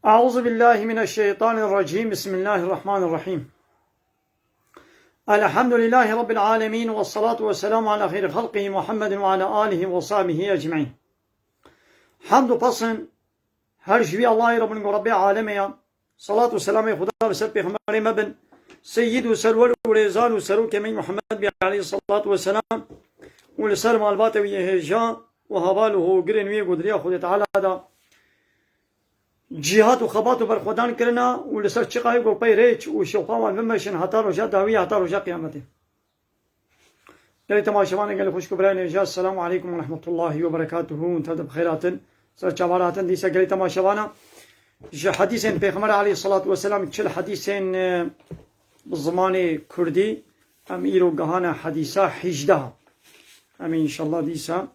أعوذ بالله من الشيطان الرجيم. بسم الله الرحمن الرحيم. الحمد لله رب العالمين، والصلاة والسلام على خير خلقه محمد وعلى آله وصحبه أجمعين. حمد وفصل هر جوی الله رب رب العالمين. صلاة والسلام خدا بسر پیغمبر مبن سيد وسرور ورزان وسرور كمين محمد عليه الصلاة والسلام ولسلم البات ويهجان وهواله قرن ويقدريا خود تعالى دا جهات وخبات وبرخودان كرنا ولسر چقاي گو پي ريچ وشوقاوان ممشن حتى رجا داوي حتى رجا قيامته. قال تماشاوان قال خوش كبران اجازه. السلام عليكم ورحمه الله وبركاته. انت بخيرات سر چوارات دي قال تماشاوانا حديثين پیغمبر عليه الصلاه والسلام چل حديثين بالزمان كردي ام ايرو گهانا حديثا 18 ام ان شاء الله ديسا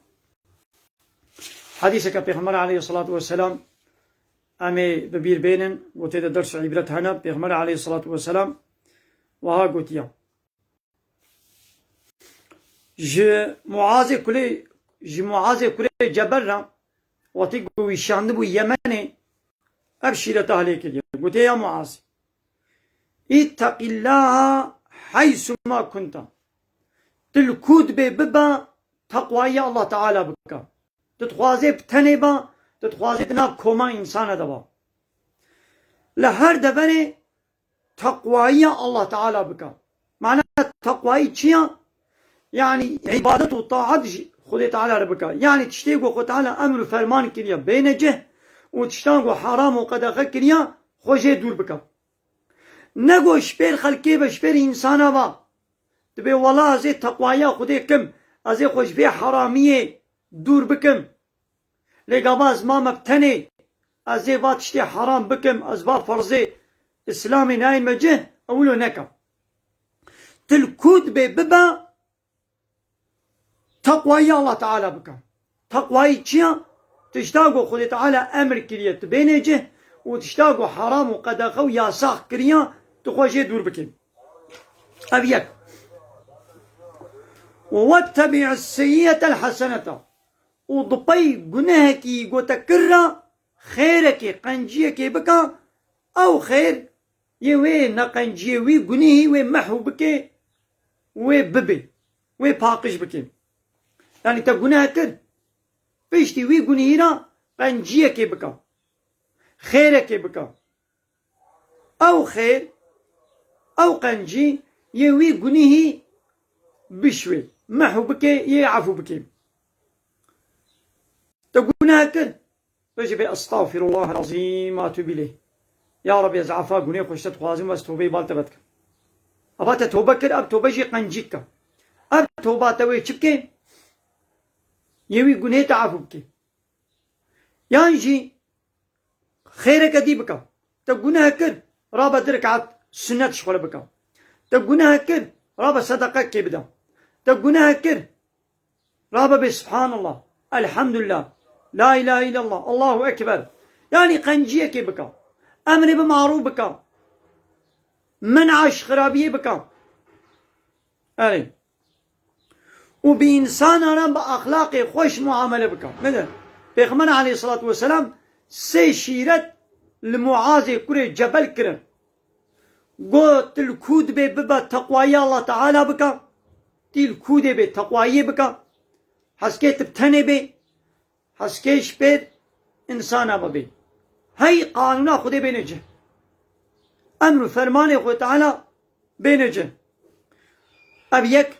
حديثك پیغمبر عليه الصلاه والسلام امي ببير بينن وتيدا درس عبرت هنا بيغمر عليه الصلاة والسلام وها قوتيا معاذ كلي جبرنا وتيقو يشاندبو يمني ابشرته عليك اليوم. قلت يا معاذ اتق الله حيثما كنت تلكود ببا تقوى الله تعالى بك تتخوازي بتنبا تتخوازي بنا كوما إنسان دبا لهر دبني تقوى الله تعالى بك. معنى تقوى چيا؟ يعني عبادة وطاعة خود تعالى ربك، يعني تشتيقو خود تعالى أمر فرمان كريا بينجه وتشتاقو حرام وقدخ كريا خوشي دور بك. نگو شبير خلقي بشبير إنسانا با تبي والله ازي تقوى خودي كم ازي خوش بي حرامية دور بكم لقباز ما مبتني ازي با تشتي حرام بكم ازبا فرزي اسلامي ناي مجه اولو نكا تلكود ببا تقوى الله تعالى بك. تقوى چيا؟ تشتاقو خود تعالى امر كريا تبينجه وتشتاقو حرام وقدخو ياساق كريا تخوشي دور بكم. ابيك واتبع السيئة الحسنة وضبي جناهكي وتكرر خيرك قنجيك بك او خير يوي نقنجي وي جنيه وي محو بك وي ببي وي باقش بك. يعني تجناهك بيشتي وي جنينا قنجيك بك خيرك بك او خير او قنجي يوي جنيه بشوي محو بك يعفو بك. تقولناك بجي استغفر الله العظيم واتوب اليه. يا رب يزعفا قني خوش تتخوازم بس توبي بالتبتك ابات توبكر اب توبجي قنجيك اب توباتوي چبكي يوي قني تعفوك يانجي خيرك ديبك. تقولناك رابا دركعت سنة شغل بك. تقولناك رابا صدقك كبدا. تقولناك رابا بسبحان الله الحمد لله لا إله إلا الله الله أكبر. يعني قنجيك بك أمر بمعروف بك منعش خرابية بك أري وبإنسان أنا بأخلاقي خوش معاملة بك. مثلا بيغمر عليه الصلاة والسلام سيشيرت لمعاذ كري جبل كرن قلت الكود ببا تقوى الله تعالى بك الكود بتقوى بك حسكيت بتني بي حسكيش بير إنسانا ببي. هاي قانونا خودي بينجه أمر فرمان خود تعالى بينجه أبيك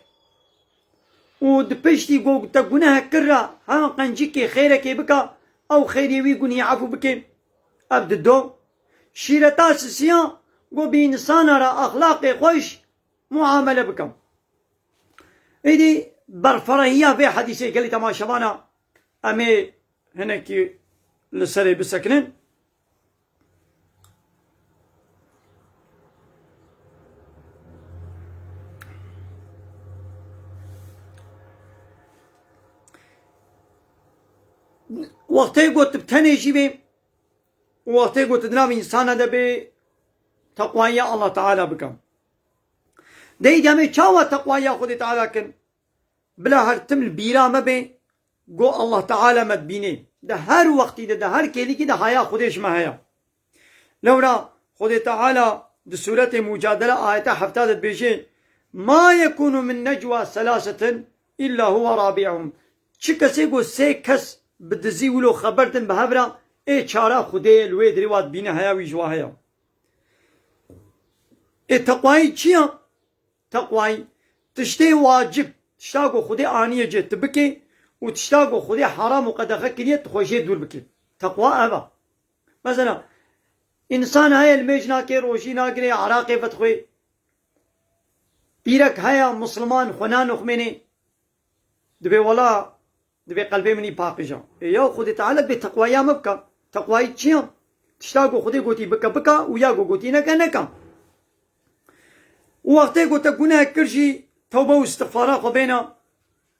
ودبشتي قو تقونها كرة ها قنجيكي خيرك بك أو خيري ويقوني عفو بك أبد الدو شيرتاس سيان قو بإنسانا را أخلاقي خوش معاملة بك. إيدي برفرهية في حديثي قال لي تماشاوانا امي هناك لسري بسكنن وقتي قلت بتني جيبي وقتي قلت دنام انسان دبي تقوى الله تعالى بكم دي جامي چاوة تقوى خود تعالى كن بلا هرتم البيرا ما بين گو الله تعالى مدبيني ده هر وقتي ده هر كيلي كده حياة خودش ما هيا لورا خود تعالى بسورة مجادلة آية حفتاد بيجي ما يكون من نجوى ثلاثة إلا هو رابعهم. چه کسی گو سه کس بدزی ولو خبرتن بهبرا ای چارا خوده لوی دریوات بینه هیا وی جوا هیا. ای تقوایی چیه؟ تقوایی تشتی واجب تشتا گو خوده آنیه جه تبکی و تشتا گو خوده حرام و قدخه کنیه تخوشه دور بکی. تقوا اوه. مثلا انسان هیا المیج ناکه روشی ناکره عراقی فتخوی پیرک هیا مسلمان خنان اخمینه دبي ولا دبي قلبي مني باقجا يا خدي تعالى بتقوايا مبكا تقواي تشيم تشتاقو خدي قوتي بكا بكا ويا قوتي نكا نكا وقتي قوتا قنا كرشي توبة واستغفارات قبينا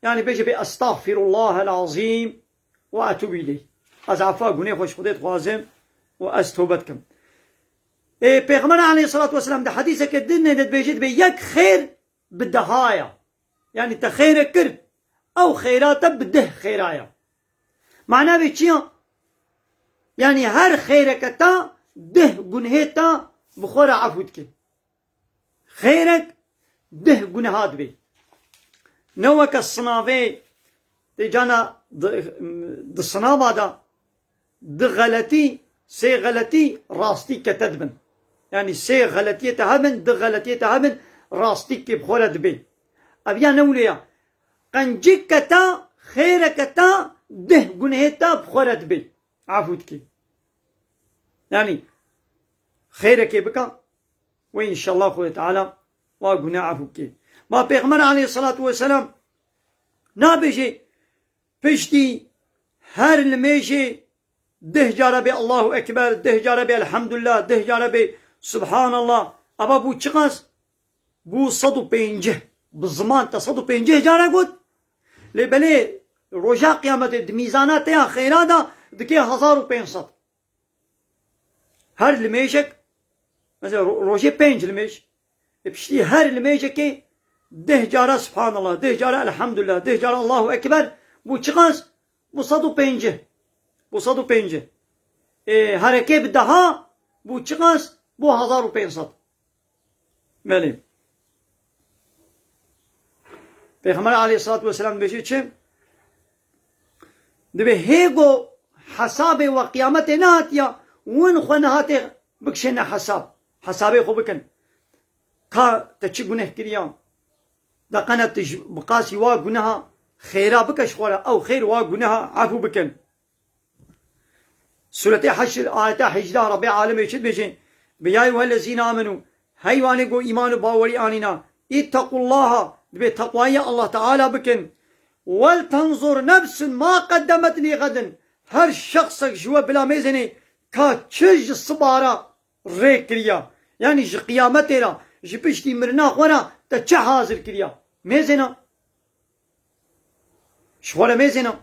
يعني بيجي بأستغفر الله العظيم وأتوب إليه أزعفا قنا خوش خدي تخوازم وأستوبتكم بيغمر عليه الصلاة والسلام ده حديثك الدنيا ده بيجي بيك خير بالدهاية يعني تخيرك كرد او خيرات بده خيرايا معناه بيچيا يعني هر خيرك تا ده گنهتا بخور عفوتك خيرك ده گنهات بي نوك الصنافي تجانا د صنابا دا د غلطي سي غلطي راستي كتدبن يعني سي غلطي تهبن د غلطي تهبن راستي كي بخورت بي ابيا نوليا قنجكتا خيركتا ده گنهتا بخورت بي عفوتك يعني خيرك بكا وإن شاء الله خوي تعالى وقنا عفوك ما بيغمر عليه الصلاة والسلام نابجي بشتي هر الميجي ده جاربي الله أكبر ده جاربي الحمد لله ده جاربي سبحان الله أبا بو چقاس بو صدو بينجه بالزمان تصدو بينجه جارا قد لبلي رجاء قيامت دميزانات يا خيرادا دكي 1500 هر الميشك مثلا روجي بينج الميش بشتي هر الميشك ده جارا سبحان الله ده جارا الحمد لله ده جارا الله أكبر بو چقاس بو صدو بينجه بو صدو بينجه هركي بدها بو چقاس بو 1500 مليم پیغمبر علیه الصلاة والسلام بيجي چه دبي هيگو حساب و قیامت نهاتیا ون خو نهات بکشن حساب خو بکن کا تچ گناه کریا دا قنات بقاسي وا گناه خيرا بكش خورا او خير وا گناه عفو بكن سورة حشر آيات حجرة رب العالمين يشد بيجي بيا أيها الذين آمنوا هيواني قو إيمان باوري آننا اتقوا الله بتقوى الله تعالى بكن ولتنظر نفس ما قدمت لغد هر شخص جوا بلا ميزني كاتشج الصبارة ريكريا يعني جي قيامتنا جي بشتي مرنا خورا تچه حاضر كريا ميزنا شوال ميزنا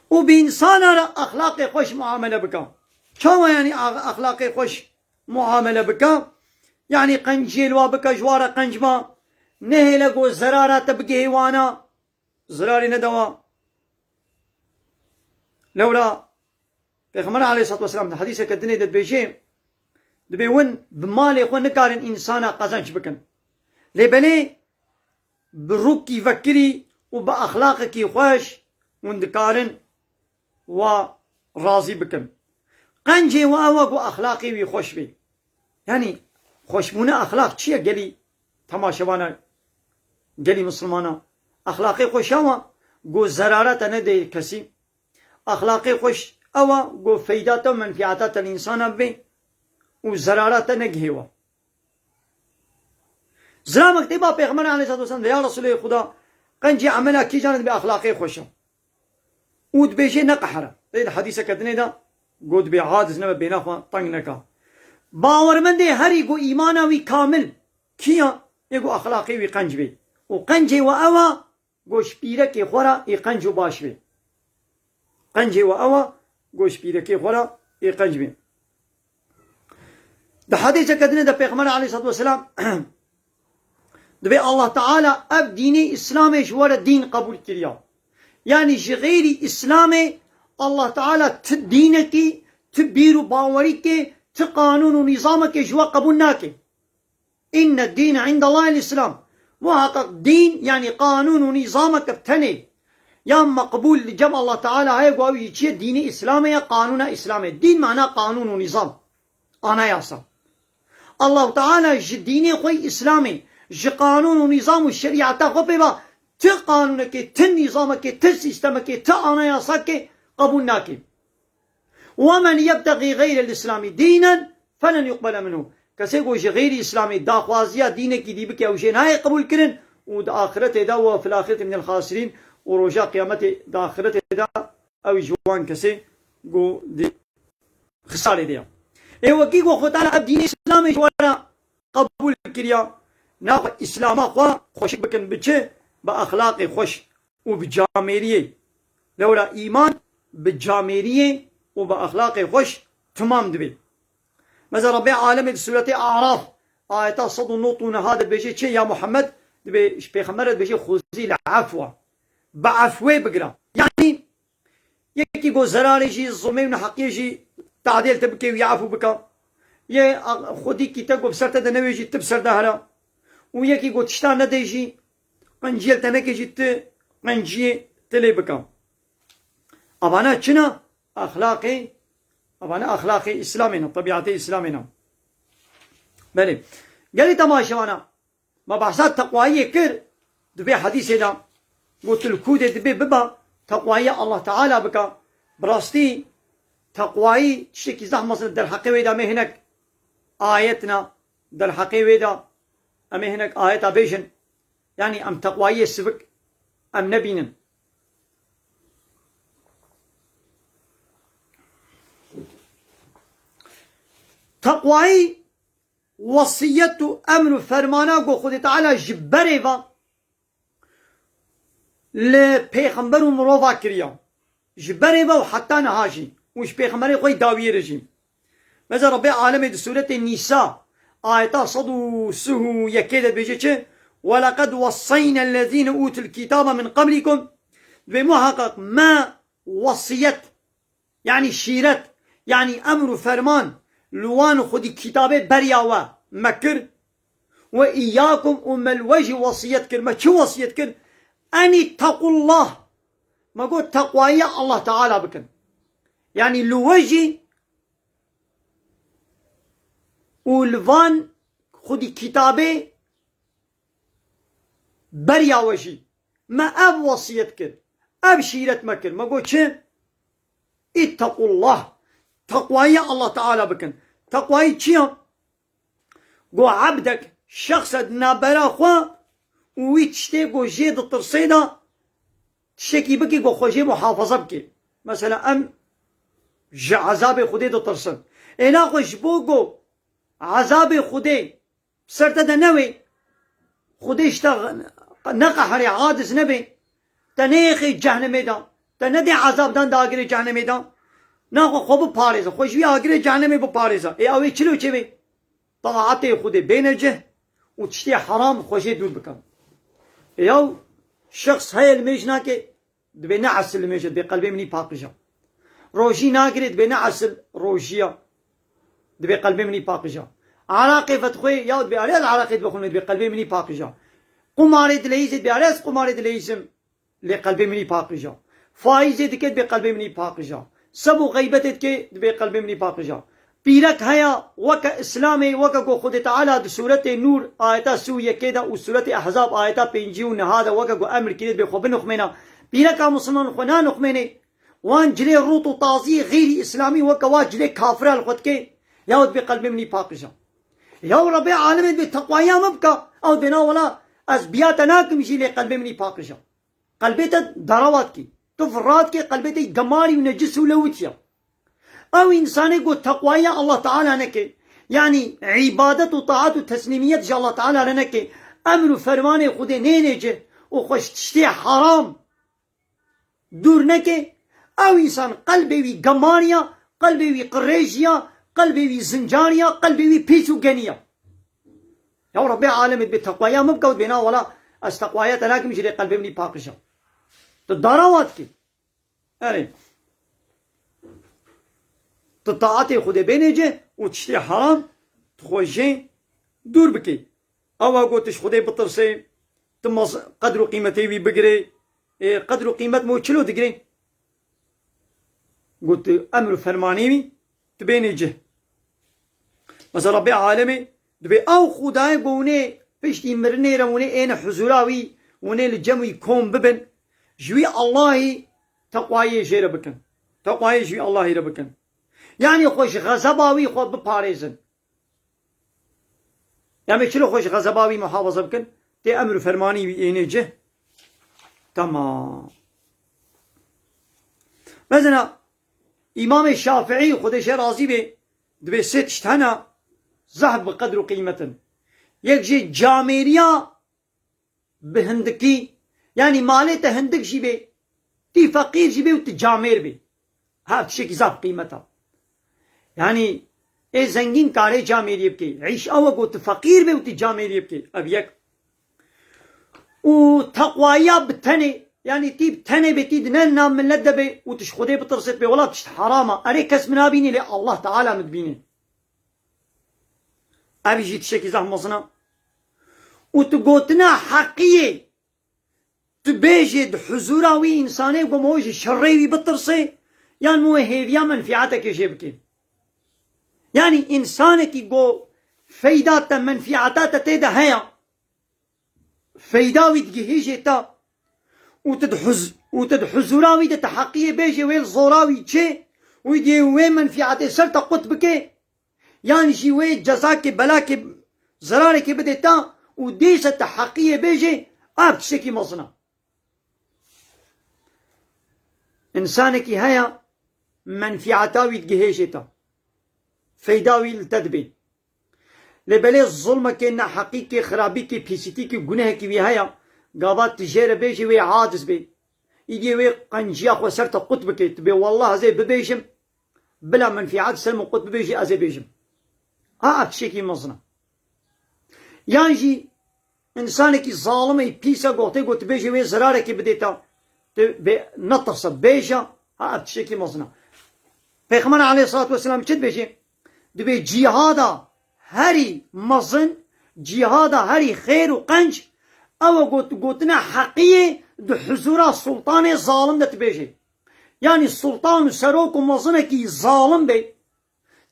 وبإنسانا أخلاق خوش معاملة بكا كما يعني أخلاق خوش معاملة بكا يعني قنجيل وابكا جوارا قنجما نهي لقو زرارة تبقي هيوانا زراري ندوا لولا پیغمبر عليه الصلاة والسلام حديثة كدني دد بيجي دبي ون بمالي خو نكارن إنسانا قزنش بكن لبني بروكي فكري وبأخلاقك خوش وندكارن وراضي بكن قنجي واوغو أخلاقي ويخوش بي يعني خوشبونه أخلاق چيه قلي تماشوانا قلي مسلمانا أخلاقي خوش أوا قو زرارة ندي كسي أخلاقي خوش أوا قو فيدات ومنفعات الإنسان بي وزرارة نقهوا زرا مكتبا پیغمبر عليه الصلاة والسلام يا رسول الله خدا قنجي عملها كي جانت بأخلاقي خوشا ود بيجي نقحرة ده حديثة كدني ده قود بعادز نما بيناخوا طنق نكا باور من دي هر يقو إيمانا وي كامل كيا يقو أخلاقي وي قنج بي وقنجي وأوا قوش بيركي خورا يقنجو باش بي قنجي وأوا قوش بيركي خورا يقنج بي ده حديثة كدني ده پیغمبر عليه الصلاة والسلام دبي الله تعالى اب ديني اسلامي جوار دين قبول كريا يعني غيري اسلامي الله تعالى دينكي تبير باوري كي تقانون ونظامك جوا قبول ناكي. إن الدين عند الله الإسلام. محقق دين يعني قانون ونظامك بتني يا مقبول لجمع الله تعالى هاي قوي يجي ديني إسلامي يا قانون إسلامي. دين معناه قانون ونظام. أنا ياسا الله تعالى ديني خوي إسلامي ج قانون ونظام والشريعة خوي با ت قانونك ت نظامك ت سيستمك ت أنا ياساك قبول ناكي. ومن يبتغي غير الإسلام دينا فلن يقبل منه. كسي قوش غير إسلامي داخوازيا دينك دي بك أو شيء هاي قبول كرن ود آخرته دا وفي الآخرة من الخاسرين ورجاء قيامته دا آخرته دا أو جوان كسي قو دي خسارة دي. وكي قو خطانا الدين الإسلامي جوانا قبول كريا ناخ إسلام أخوا خوش بكن بچه بأخلاق خوش وبجاميرية لولا إيمان بجاميرية وبأخلاق خوش تمام دبي. مثلا ربي عالم سورة أعراف آيات صد النطون هذا بيجي شيء يا محمد دبي بيخمر بيجي خذي العفو بعفوه بقرا يعني يكي جو زراري جي الظلمين حقيقي جي تعديل تبكي ويعفو بك يه خدي كتاب بسرته دنوي جي تبسر دهرا ويكي جو تشتا ندي جي قنجيل تنكي جي قنجي تلي بك. أبانا شنا أخلاقي أبانا أخلاقي إسلامنا طبيعتي إسلامنا. بلي قال تماشوانا ما بحثات تقوائية كر دبي حديثنا قلت الكودة دبي ببا تقوائية الله تعالى بك براستي تقوائي تشتكي زحمة در حقي ويدا مهنك آيتنا در حقي ويدا أمهنك آيتا بيشن يعني أم تقوائية السبك أم نبينا. تقوائي وصيته أمر فرمانا قو خود تعالى جبره و لپیغمبر و مروفا کریا جبره و حتى نهاجي وش پیغمبر خوي داوية رجيم. مثلا ربي عالم دي سورة النساء آيتا صدو سهو يكيدت بيجي ولقد وصينا الذين أوتوا الكتاب من قبلكم بمحقق ما وصيت يعني شيرت يعني أمر فرمان لوان خودی کتابه برياوا مكر وإياكم أم الوجه وصيت كر ما شو وصيت كر أني اتقوا الله ما قلت تقوايا الله تعالى بكن يعني لوجه ولوان خودی کتابه برياوشي ما أب وصيت كر أب شيرت مكر ما قلت شو اتقوا الله تقوايا الله تعالى بكن. تقواي تشيا قو عبدك شخص نابرا خوا ويتشتي قو جيد الترصيدة تشتكي بكي قو خوشي محافظة بكي مثلا أم عذاب خودي دو ترصد إلا خوش بوغو عذاب خودي سرطة دا نوي خودي نقحري عادز نبي تنيخي جهنمي دا تندي عذاب دان داگري جهنمي دا نه خوب پاریزه خوشی آگره جهنمی بپاریزه ای اوی چلو چه بی طاعت خود بینجه و تشتی حرام خوشی دور بکن. یا شخص های المجنا که دبی نعسل المجد دبی قلبی منی پاکجا روشی ناگره دبی نعسل روشیا دبی قلبی منی پاکجا عراقی فتخوی یا دبی علیز عراقی بخونه دبی قلبی منی پاکجا قماری دلیزه دبی علیز قماری دلیزم لقلبی منی پاکجا فائزه دکت دبی قلبی منی پاکجا سبو غيبتت كي دبي قلبي مني باقجا بيرك هيا وكا اسلامي وكا قو خود تعالى دي سورة نور آياتا سوية كده وسورة احزاب آياتا بينجيون هذا وكا قو امر كده دبي خوب نخمينا بيرك مسلمان خنا نخميني وان جلي روتو طازي غير اسلامي وكا واجلي كافر الخد كي يا دبي قلبي مني باقجا يا ربي عالم بالتقوى يا مبكا او دنا ولا ازبياتنا كمشي لي قلبي مني باقجا قلبي دروات كي تفرات كي قلبتي جماري ونجس ولوتيا او انساني قو تقوايا الله تعالى نكي يعني عبادة وطاعة وتسليمية جا الله تعالى لنكي امر فرماني خودي نينجي وخش تشتي حرام دور نكي او انسان قلبي وي جماريا قلبي وي قريجيا قلبي وي زنجانيا قلبي وي بيسو جنيا يا ربي عالم بالتقوايا مبكوت بنا ولا استقوايا تلاكم جري قلبي مني باقشا الضراوات كي أري تطاعت خود بینجه و تشتی حرام تخوشی دور بکی او گوتش خود بطرسه تماس قدر و قیمتی وی بگره قدر و قیمت مو چلو دگره قلت امر فرمانی وی تبینجه مثلا رب عالمي دبي او خداي بونه بيشتي مرني رموني اين حزوراوي وني الجموي كون ببن جوي الله تقواي جي ربكن تقواي جوي الله ربكن يعني خوش غزباوي خو بباريزن يعني شلو خوش غزباوي محافظه بكن تي امر فرماني اين جه تمام مثلا امام الشافعي خدش راضي به دبي ست اشتهنا ذهب بقدر قيمة يكجي جاميريا بهندكي يعني مالته هندك جي بي تي فقير جي بي وتجامير بي هاد شيء ذهب قيمتها يعني اي زنگين كاري جامير يبكي عيش او قلت فقير بي وتجامير يبكي ابيك وتقوايا بتني يعني تي بتني بتي دننا من لدبي وتشخدي بترصد بي ولا تشت حرامه اريك اسمنا بيني لي الله تعالى مدبيني ابي جيت شكي زحمصنا وتقوتنا حقية تبيجد حزوراوي انساني وموجي شريوي بطرسي يعني مو هيفيا منفعتك يجيبكي يعني انسانك يقو فايدات منفعتات تيدا هيا فايداوي تجيجي تا وتدحزوراوي تحقية بيجي ويل زوراوي تشي ويدي وين منفعتي سرت قطبكي يعني شي وي جزاك بلاك زرارك بديتا وديسة تحقية بيجي تشكي مصنع انسانك هيا منفعتاوي تجهيشتا فيداوي التدبي لبلي الظلمة كنا حقيقي خرابيكي بيسيتيكي جناهكي وي هيا قابات تجير بيجي وي عاجز بي يجي وي قنجياخ وسرت قطبكي تبي والله زي ببيجم بلا منفعات سلم قطب بيجي ازي بيجم تشكي مصنع يعني انسانك ظالمي بيسا قوتي قوت بيجي وي زرارك بديتا نطرس بيجا تشكي مصنع پیغمبر عليه الصلاة والسلام چد بيجي دبي جهادا هري مزن جهادا هري خير وقنج او قوتنا حقية دو حزورا سلطان ظالم دت بيجي يعني السلطان سروك ومزنكي ظالم بي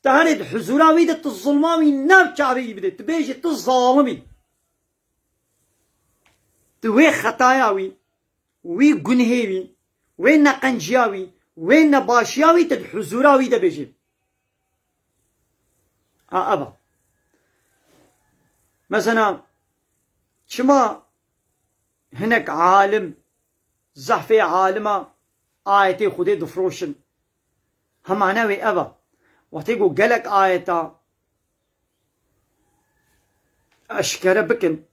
تهرد حزوراوي دت الظلماوي ناب شعبي بدت بيجي الظالمي توي خطاياوي وي جنهيوي وين قنجياوي وين باشياوي تد حزوراوي ده بيجي ابا مثلا شما هناك عالم زحفي عالمة آيتي خدي دفروشن هم عناوي ابا وتيجو قالك آيتا أشكر بكن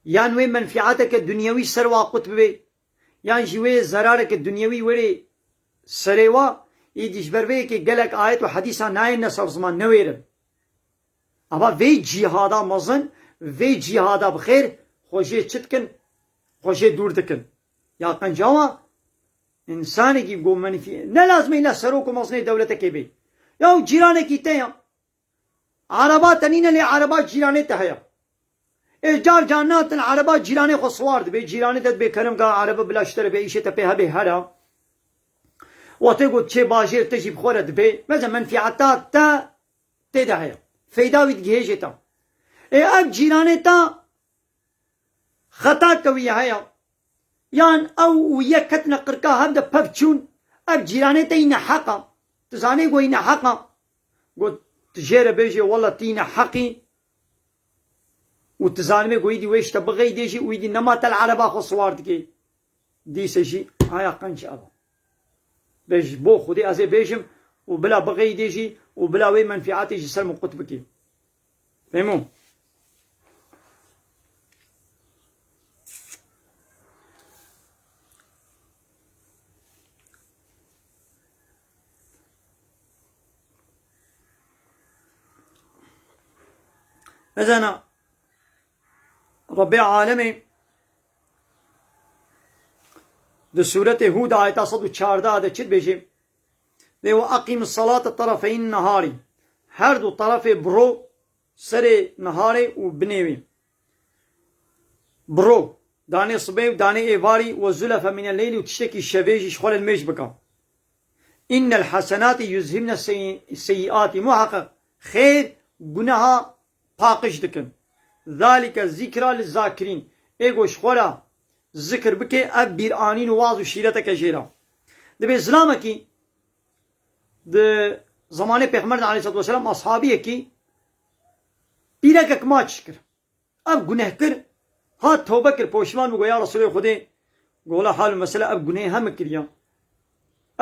يعني وين منفعتك الدنيوي سروا قطبي يعني شوي زرارك الدنيوي وري سروا يديش بربيكي قالك آيت وحديثا ناين نصر زمان نويرب أبا في جهادا مزن في جهادا بخير خوشي تشتكن خوشي دور دكن يا قنجاوا إنساني كي قوم منفي لا لازم إلا سروك ومصني دولتك بي يو جيراني كي تيا عربات تنين لي عربات جيراني تهيا إيجار جانات عربات جيراني خصوارد بي جيراني تد بي كرم قا عرب بلاشتر بي إيشة تبيها بي هرا وتقول تشي باجير تجيب خورد بي مثلا منفعتات تا تدهيا فيداوي تجهيجي تا اب جيراني تا خطا كوي هيا يان او يكتنا قركا هبدا بابتشون اب جيراني تينا حقا تزاني قوينا حقا قلت تجير بيجي والله تينا حقي وتزاني قويدي ويش تبغي ديجي ويدي نمات العربة خصواردكي دي سجي هيا قنش ابا بيج بو خدي ازي بيجم وبلا بغي ديجي وبلا وي منفعاتي يجي سلم قطبكي فهموا إذن رب عالمي ده سورة هود آية 114 ده چید بيجي ذي وأقيم الصلاة طرفي النهار هر دو طرف برو سر نهاري وبنيوي برو داني صبي وداني ايفاري وزلف من الليل وتشتكي الشبيج شخول الميش بكا إن الحسنات يذهبن السيئات محقق خير جناها باقش دكن ذلك ذكرى للذاكرين ايغو شخولا ذكر بكي اب بير آنين واز وشيرتك جيرا دبي اسلامكي د زمانه پیغمبر علیه الصلاه والسلام اصحابی کی پیرک ماچ کر اب گناه کر ها توبه کر پوشمان گو یا رسول خدا گولا حال مسئله اب گناه هم کریا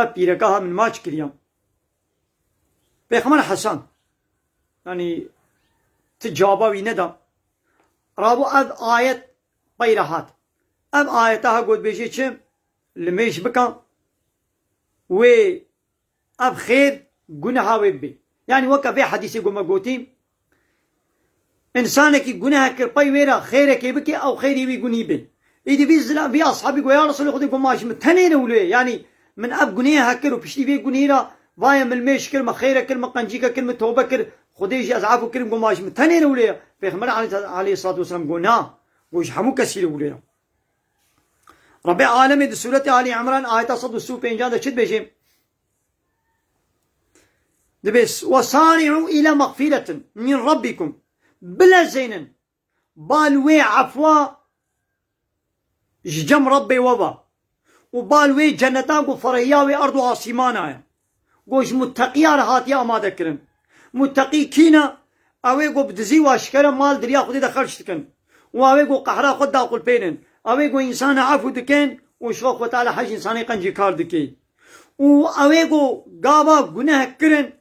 اب پیرکا هم ماچ کریا پیغمبر حسن yani تجابا وی ندا رابو اب آیت پیرهات اب آیتها گود بیشی چم لمیش بکن و اب خير جناها ويبي يعني وكا في حديث قوما قوتيم إنسانك جناها كربي ويرا خيرك يبكي أو خيري بي بي إذا في زلام في أصحابي يا رسول الله خذي ماشي متنين وليه يعني من أب جناها كر وبشتي في جنيرة ضايع من الميش كلمة خيرك كلمة قنجيك كلمة توبة كر خديجي أزعافه كلمة ماشي متنين وليه في خمر عليه الصلاة والسلام قلنا وش حمو كسير وليه ربي عالمي سورة آل عمران آية صد السوف إنجاز شد بيجيم دبس وصارعوا إلى مغفرة من ربكم بلا زين بالوي عفوا جم ربي وبا وبالوي جنتان قو فرهياوي أرض عاصمانا قوش متقيا رهات يا ما ذكرن متقي كينا اوي قو بدزي واشكرا مال دريا خدي دخلش تكن واوي قو قحرا خد داقل بينن اوي قو إنسان عفو دكين وشوق وتعالى حج إنساني قنجي كار دكي واوي قو قابا قناه كرن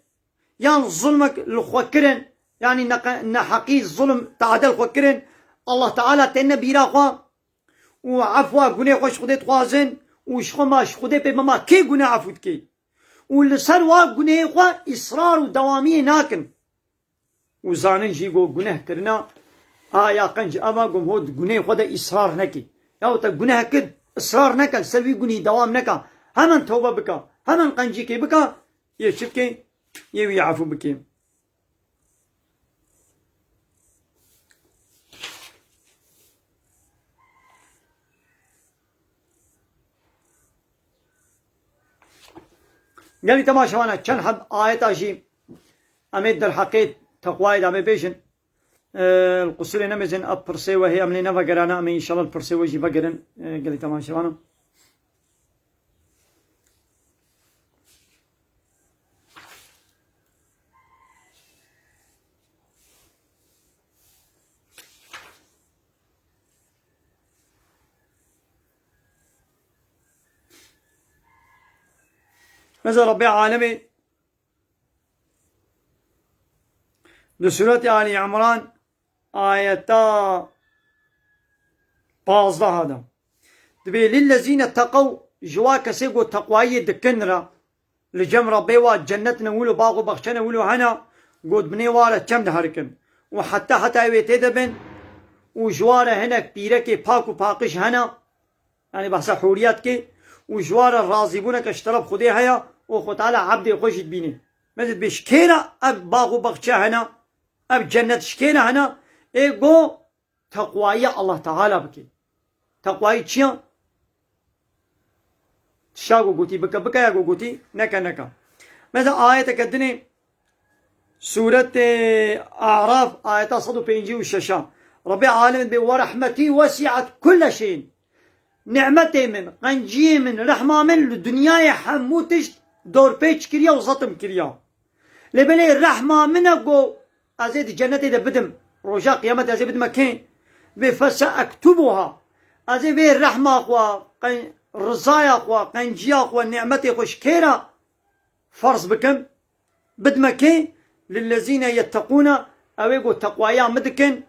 يعني ظلمك الخوكرن يعني نحقي الظلم تعدل خوكرن الله تعالى تنا بيراخوا وعفوا غني خوش خدت خوازن وشخو ماش خدي بمما كي غني عفوت كي والسر وا غني خوا اصرار ودوامي ناكن وزانن جي غو غنه كرنا يا قنج اما قم هود غني خدا اصرار نكي يا تا غنه كد اصرار نكل سلوي غني دوام نكا همن توبه بكا همن قنجي كي بكا يشكي يوي عفو بكي قال لي تماشا وانا كان حد آيات أجي أمد در حقيت تقوايد أمي بيشن القصير نمزن أبرسي وهي أمني نفقرانا أمي إن شاء الله البرسي وجي فقرن قال لي تماشا وانا مثل ربي عالمي لسورة آل عمران آياتا 15 هذا دبي للذين اتقوا جوا كسيقو تقواي دكنرا لجم ربي وات جنتنا ولو باغو بخشنا ولو هنا قد بني وارا كم دهركن وحتى يويتي دبن وجوارا هناك بيركي باكو باقش هنا يعني بحث حوريات كي وجوارا الرازبون كاشترب خدي هيا وخو تعالى عبدي خوش تبيني مثل بشكينا اب باغو بخشا هنا اب جنت شكينا هنا ايقو تقواي الله تعالى بكي تقواي تشيا تشاقو قوتي بكا بكا يا قوتي نكا مثل آية كدني سورة أعراف آية صدو بينجي والشاشا ربي عالم بي ورحمتي وسعت كل شيء نعمتي من قنجي من رحمة من الدنيا حموتش دور بيش كريا وزطم كريا لبني الرحمة من أقو أزيد جنتي ده بدم رجاء قيامة أزيد بدم كين بفسا أكتبها أزيد بي الرحمة أخوة رزايا أخوة قنجي أخوة نعمتي خوش كيرا فرض بكم بدم كين للذين يتقون أويقو تقوايا مدكن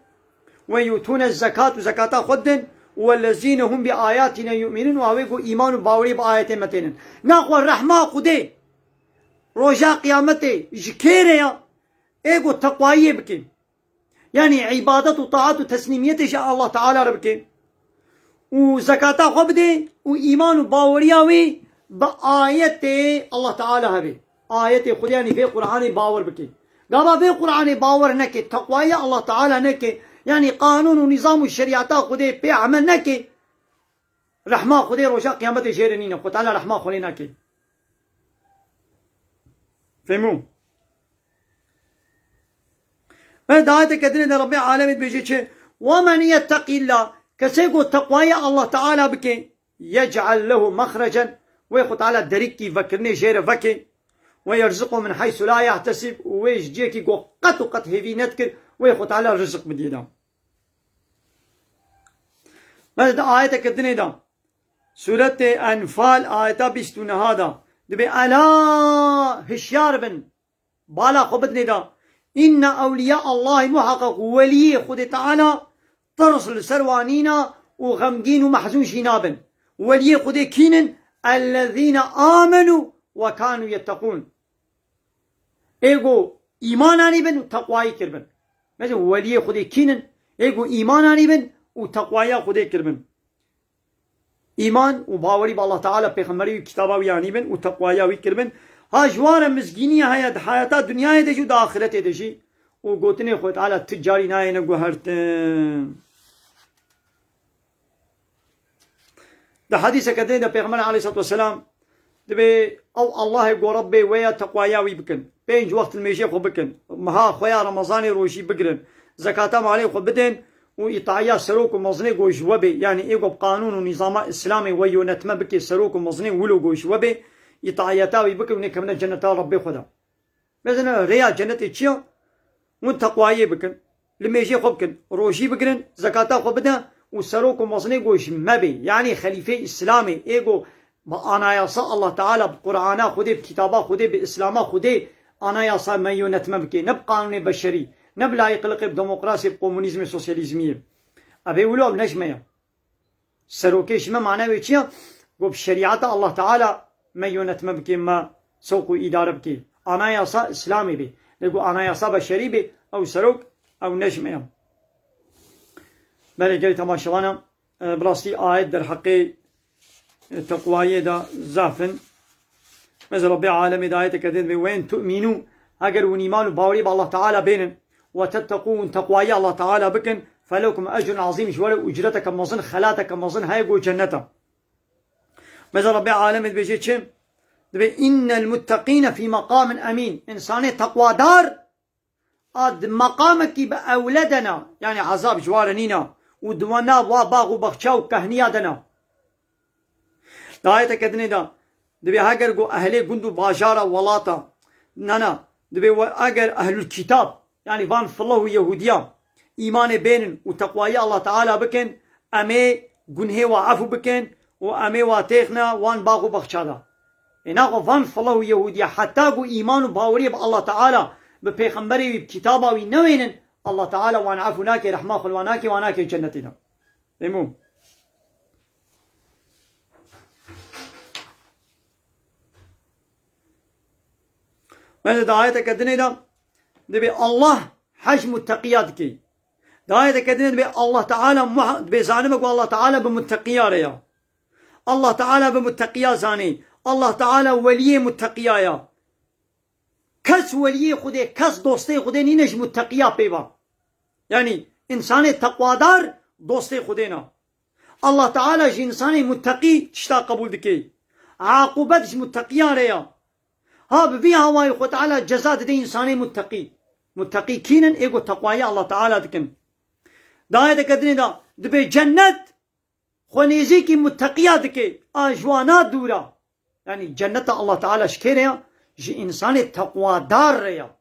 ويؤتون الزكاة وزكاة خدن والذين هم بآياتنا يؤمنون وهو إيمان باوري بآيات متين ناقوى الرحمة خدي رجاء قيامته جكيريا ايقو تقوائي بكي يعني عبادة وطاعة وتسليمية شاء الله تعالى ربكي وزكاة خبدي وإيمان باورياوي بآيات الله تعالى هبي آية خدياني في قرآن باور بكي قابا في قرآن باور نكي تقوى الله تعالى نكي يعني قانون ونظام الشريعة خدي في عمل نكي رحمة خدي روشا قيامة شيرنين قلت تعالى رحمة خلي نكي فهموا هذا كدرين ربي عالمي بيجي ومن يتقي الله كسيقو تقوى الله تعالى بكي يجعل له مخرجا ويقول تعالى دريكي فكرني جير فكي ويرزقه من حيث لا يحتسب ويش جيكي قو قط هيفي نتكر ويقول تعالى الرزق بديدا ماذا آية كدني دا سورة أنفال آية بيستون هذا دبي ألا هشيار بن بالا خبتني دا إن أولياء الله محقق ولي خد تعالى ترسل سروانينا وغمقين ومحزون شنابن ولي خد كينن الذين آمنوا وكانوا يتقون إيغو إيماناني بن وتقواي كربن مثل ولي خد كينن إيغو إيماناني بن وتقوايا خد كربن إيمان وباوري بالله تعالى بيغمبري كتابه يعني بن وتقوايا ويكربن ها جوار مسكينية هي حياة الدنيا دجو دا آخرته دجي وقوتني خود تعالى التجاري ناين قهرتن ده حديث كده ده بيغمبر عليه الصلاة والسلام دبي او الله يقول ربي ويا تقوايا ويبكن بينج وقت الميشي خو بكن مها خويا رمضاني روشي بقرن زكاتهم عليه خو بدن وإطاعيا سروك ومزني قوش وبي يعني إيقو بقانون ونظام إسلامي ويونتما بكي سروك ومزني ولو قوش وبي إطاعياتا ويبكي ونكا من الجنة ربي خدا مثلا ريا جنة تشيو وتقوايا بكن لما يجي خو بكن روشي بقرن زكاتا خو بدن وسروك ومزني قوش مبي يعني خليفة إسلامي إيقو أنا يصا الله تعالى بقرآن خدي بكتابه خدي بإسلامه خدي أنا يصا ما يونتما بكي نب قانون بشري نب لا يقلق بديمقراطية بكومونيزم سوسياليزمية أبي ولو بنجمة سروكيش ما معناه ويشيا قب شريعة الله تعالى ما يونتما بكي ما سوق إدارة بكي أنا يصا إسلامي بي لقو أنا يصا بشري بي أو سروك أو نجمة بل جاي تماشوانا بلاستي آيات در حقي تقوى دا زافن مثل ربي عالمي دا آيات كدين وين تؤمنوا أجر ونيمان باوري بالله تعالى بينن وتتقون تقوى الله تعالى بكن فلكم أجر عظيم شوال أجرتك مظن خلاتك مظن هايقو جنته مثل ربي عالمي بيجي شم إن المتقين في مقام أمين إنساني تقوى دار أد مقامك بأولدنا يعني عذاب جوارنينا ودوانا وباغ وبخشاو كهنيادنا دايتا كدني دا دبي هاجر جو أهلي جندو باجارة ولاطة نانا دبي أجر أهل الكتاب يعني فان فالله يهوديا إيمان بينن وتقوى الله تعالى بكن أمي جنه وعفو بكن وأمي واتيخنا وان باغو بخشادا إنه فان فالله يهوديا حتى جو إيمان باوري بالله تعالى ببيغمبري بكتابه ونوينن الله تعالى وان عفو ناكي رحمة خلواناكي واناكي جنتنا تمام مثل دعاية كدني دا دبي الله حجم التقيات كي دعاية كدني دبي الله تعالى دبي زانمك والله تعالى بمتقيا ريا الله تعالى بمتقيا زاني الله تعالى ولي متقيا يا كس ولي خدي كس دوستي خدي نينش متقيا بيبا يعني إنسان تقوى دار دوستي خدينا الله تعالى جي إنسان متقي تشتا قبول دكي عاقبتش متقيا ريا ها بفي هواي خد على جزاء دي إنساني متقي كينن إيقو تقوايا الله تعالى دكن داية دكدني دا دبي جنة خونيزيكي متقيا دكي آجوانات دورا يعني جنة الله تعالى شكيريا جي إنساني تقوى دار ريا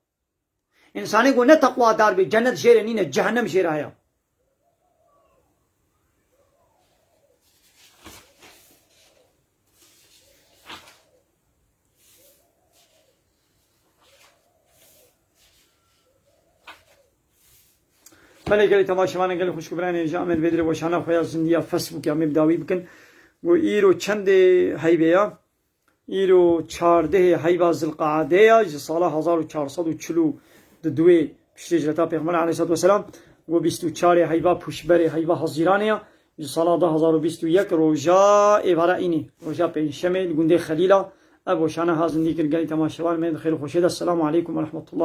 إنساني قو نتقوى دار بي جنة شيرنين جهنم شيرها بله قال تماشاوانه قال خوش كبرانه جامع بدر وشانا خويا زنديا فيسبوك يا مبداوي بكن و ايرو چند هيبيا ايرو 14 هيبا ذوالقعده يا سال 1440 دوی پیش هجرت پیغمبر علیه الصلاه و السلام و 24 هيبا پوشبر هيبا حزیرانه سال 2021 روزا ایوارا اینی روزا پنجشنبه گنده خلیلا ابو شانه هازن ديكر قالي تماشوان من خير خوشيد. السلام عليكم ورحمة الله.